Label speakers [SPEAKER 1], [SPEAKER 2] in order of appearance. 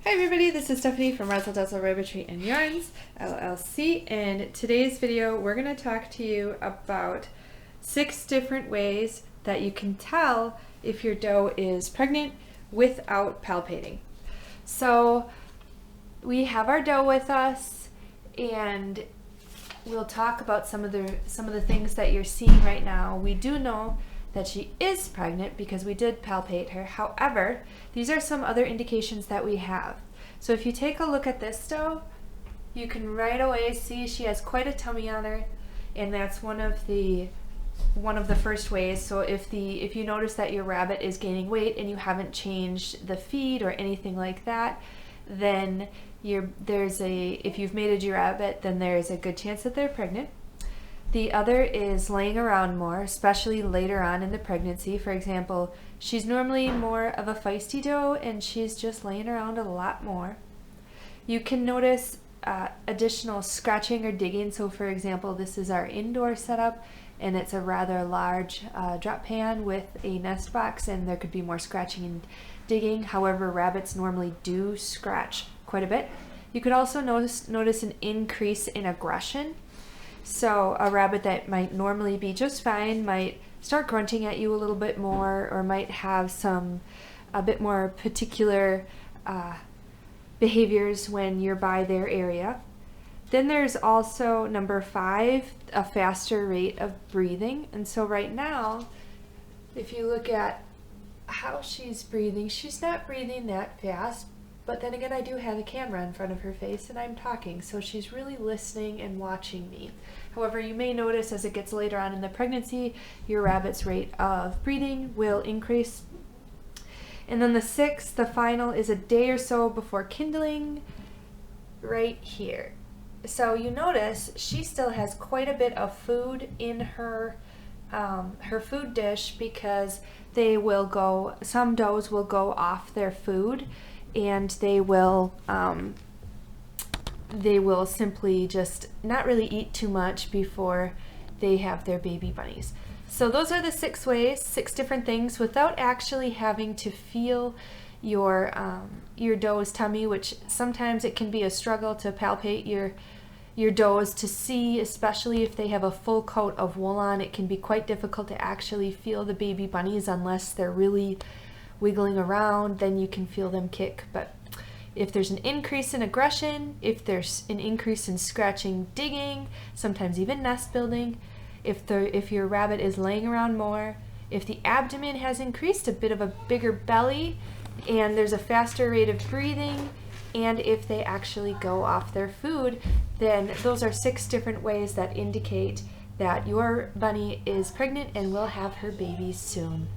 [SPEAKER 1] Hi everybody, this is Stephanie from Rabbitry Yarns LLC, and in today's video we're going to talk to you about 6 different ways that you can tell if your doe is pregnant without palpating. So we have our doe with us and we'll talk about some of the things that you're seeing right now. We do know that she is pregnant because we did palpate her. However, these are some other indications that we have. So if you take a look at this doe, you can right away see she has quite a tummy on her, and that's one of the first ways. So if you notice that your rabbit is gaining weight and you haven't changed the feed or anything like that, then if you've mated your rabbit, then there's a good chance that they're pregnant. The other is laying around more, especially later on in the pregnancy. For example, she's normally more of a feisty doe and she's just laying around a lot more. You can notice additional scratching or digging. So for example, this is our indoor setup and it's a rather large drop pan with a nest box, and there could be more scratching and digging. However, rabbits normally do scratch quite a bit. You could also notice an increase in aggression. So a rabbit that might normally be just fine might start grunting at you a little bit more, or might have a bit more particular behaviors when you're by their area. Then there's also number 5, a faster rate of breathing. And so right now, if you look at how she's breathing, she's not breathing that fast. But then again, I do have a camera in front of her face and I'm talking, so she's really listening and watching me. However, you may notice as it gets later on in the pregnancy, your rabbit's rate of breathing will increase. And then the 6th, the final, is a day or so before kindling, right here. So you notice she still has quite a bit of food in her food dish, because some does will go off their food, and they will simply just not really eat too much before they have their baby bunnies. So those are the 6 ways, 6 different things, without actually having to feel your doe's tummy, which sometimes it can be a struggle to palpate your does to see, especially if they have a full coat of wool on. It can be quite difficult to actually feel the baby bunnies unless they're really wiggling around. Then you can feel them kick. But if there's an increase in aggression, if there's an increase in scratching, digging, sometimes even nest building, if your rabbit is laying around more, if the abdomen has increased, a bit of a bigger belly, and there's a faster rate of breathing, and if they actually go off their food, then those are 6 different ways that indicate that your bunny is pregnant and will have her baby soon.